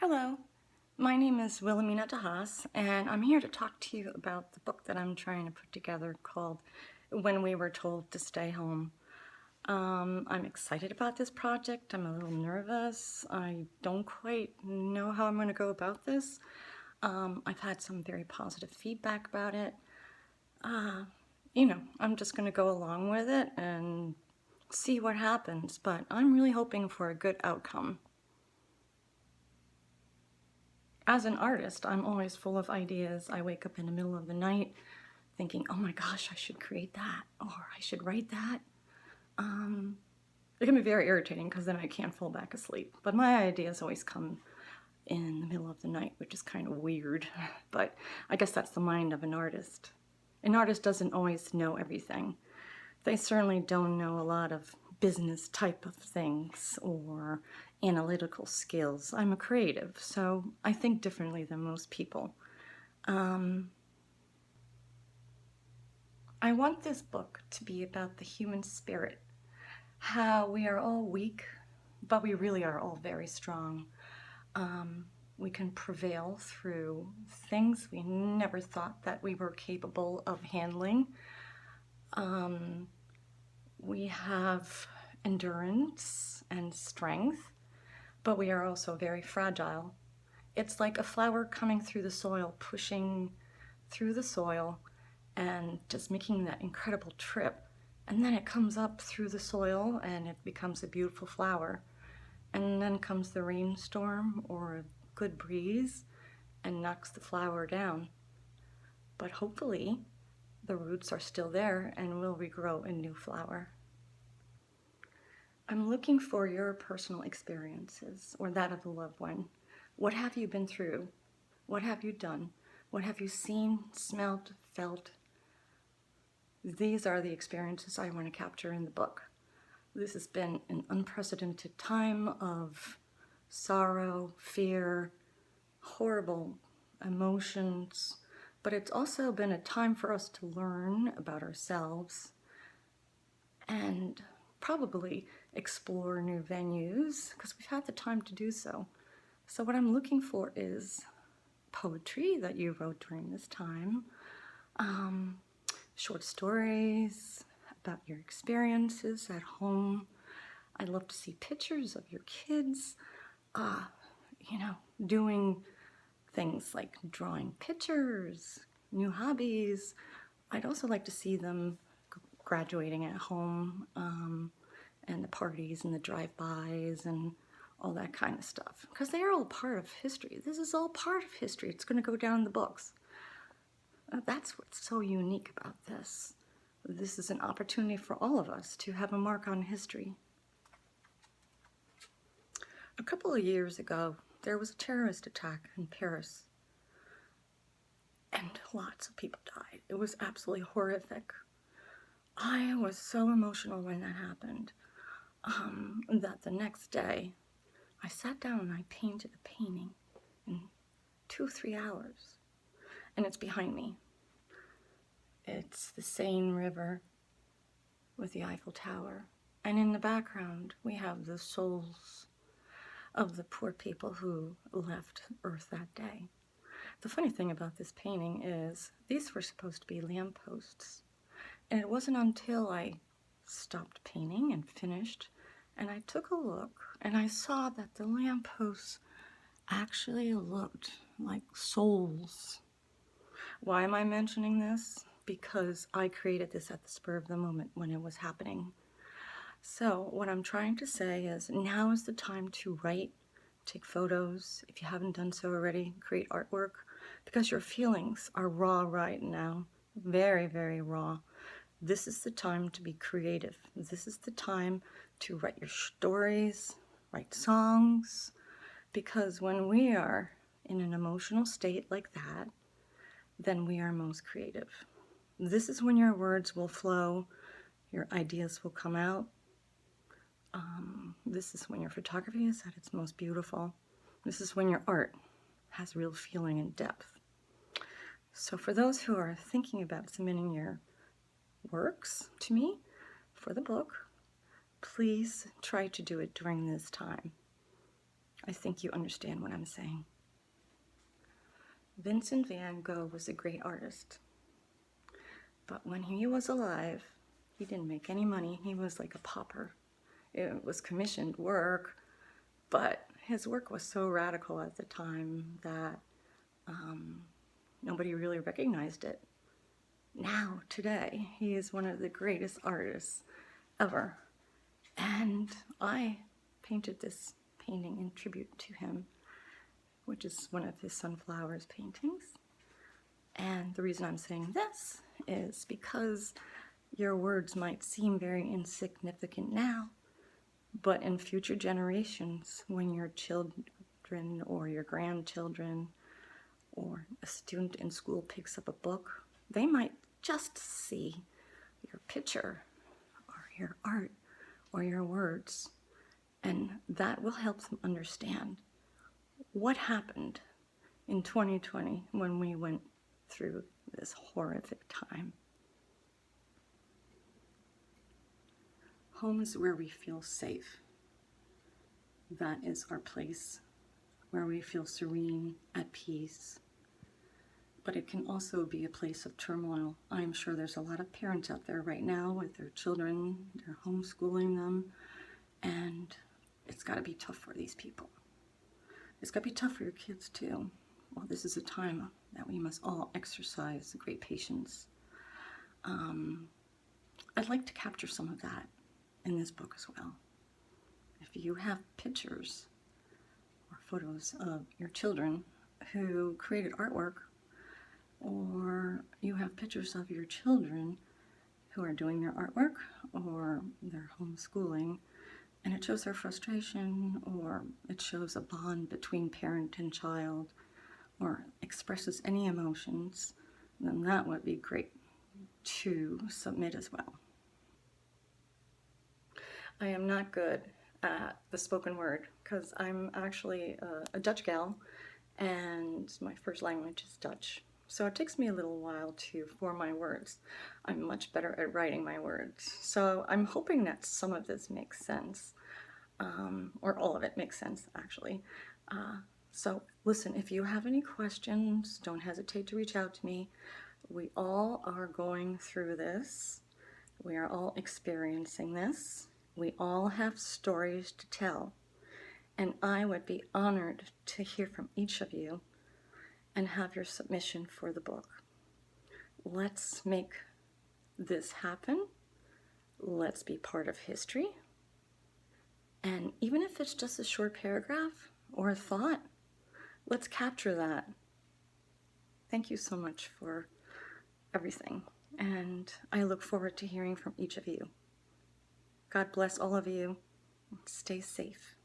Hello, my name is Wilhelmina Haas, and I'm here to talk to you about the book that I'm trying to put together called When We Were Told to Stay Home. I'm excited about this project. I'm a little nervous. I don't quite know how I'm going to go about this. I've had some very positive feedback about it. I'm just going to go along with it and see what happens, but I'm really hoping for a good outcome. As an artist, I'm always full of ideas. I wake up in the middle of the night thinking, oh my gosh, I should create that, or I should write that. It can be very irritating because then I can't fall back asleep. But my ideas always come in the middle of the night, which is kind of weird. But I guess that's the mind of an artist. An artist doesn't always know everything. They certainly don't know a lot of business type of things or analytical skills. I'm a creative, so I think differently than most people. I want this book to be about the human spirit, how we are all weak, but we really are all very strong. We can prevail through things we never thought that we were capable of handling. We have endurance and strength, but we are also very fragile. It's like a flower coming through the soil, pushing through the soil and just making that incredible trip. And then it comes up through the soil and it becomes a beautiful flower. And then comes the rainstorm or a good breeze and knocks the flower down. But hopefully the roots are still there and will regrow a new flower. I'm looking for your personal experiences or that of a loved one. What have you been through? What have you done? What have you seen, smelled, felt? These are the experiences I want to capture in the book. This has been an unprecedented time of sorrow, fear, horrible emotions, but it's also been a time for us to learn about ourselves and probably explore new venues because we've had the time to do so. So what I'm looking for is poetry that you wrote during this time, short stories about your experiences at home. I'd love to see pictures of your kids, doing things like drawing pictures, new hobbies. I'd also like to see them graduating at home, and the parties and the drive-bys and all that kind of stuff, because they are all part of history. This is all part of history. It's going to go down in the books. That's what's so unique about this. This is an opportunity for all of us to have a mark on history. A couple of years ago, there was a terrorist attack in Paris, and lots of people died. It was absolutely horrific. I was so emotional when that happened that the next day I sat down and I painted a painting in 2 or 3 hours, and it's behind me. It's the Seine River with the Eiffel Tower, and in the background we have the souls of the poor people who left Earth that day. The funny thing about this painting is these were supposed to be lampposts, and it wasn't until I stopped painting and finished and I took a look and I saw that the lampposts actually looked like souls. Why am I mentioning this? Because I created this at the spur of the moment when it was happening. So what I'm trying to say is now is the time to write, take photos. If you haven't done so already, create artwork, because your feelings are raw right now, very, very raw. This is the time to be creative. This is the time to write your stories, write songs, because when we are in an emotional state like that, then we are most creative. This is when your words will flow, your ideas will come out. This is when your photography is at its most beautiful. This is when your art has real feeling and depth. So for those who are thinking about submitting your works to me for the book, please try to do it during this time. I think think you understand what I'm saying. Vincent van Gogh was a great artist, but when he was alive, he didn't make any money. He was like a pauper. It was commissioned work, but his work was so radical at the time that nobody really recognized it. Now, today, he is one of the greatest artists ever. And I painted this painting in tribute to him, which is one of his sunflowers paintings. And the reason I'm saying this is because your words might seem very insignificant now, but in future generations, when your children or your grandchildren or a student in school picks up a book, they might just see your picture or your art or your words, and that will help them understand what happened in 2020 when we went through this horrific time. Home is where we feel safe. That is our place where we feel serene, at peace. But it can also be a place of turmoil. I'm sure there's a lot of parents out there right now with their children, they're homeschooling them, and it's got to be tough for these people. It's got to be tough for your kids too. Well, this is a time that we must all exercise great patience. I'd like to capture some of that in this book as well. If you have pictures or photos of your children who created artwork, or you have pictures of your children who are doing their artwork or they're homeschooling, and it shows their frustration, or it shows a bond between parent and child, or expresses any emotions, then that would be great to submit as well. I am not good at the spoken word because I'm actually a Dutch gal and my first language is Dutch. So it takes me a little while to form my words. I'm much better at writing my words. So I'm hoping that some of this makes sense, or all of it makes sense actually. So listen, if you have any questions, don't hesitate to reach out to me. We all are going through this. We are all experiencing this. We all have stories to tell. And I would be honored to hear from each of you and have your submission for the book. Let's make this happen. Let's be part of history. And even if it's just a short paragraph or a thought, let's capture that. Thank you so much for everything. And I look forward to hearing from each of you. God bless all of you. Stay safe.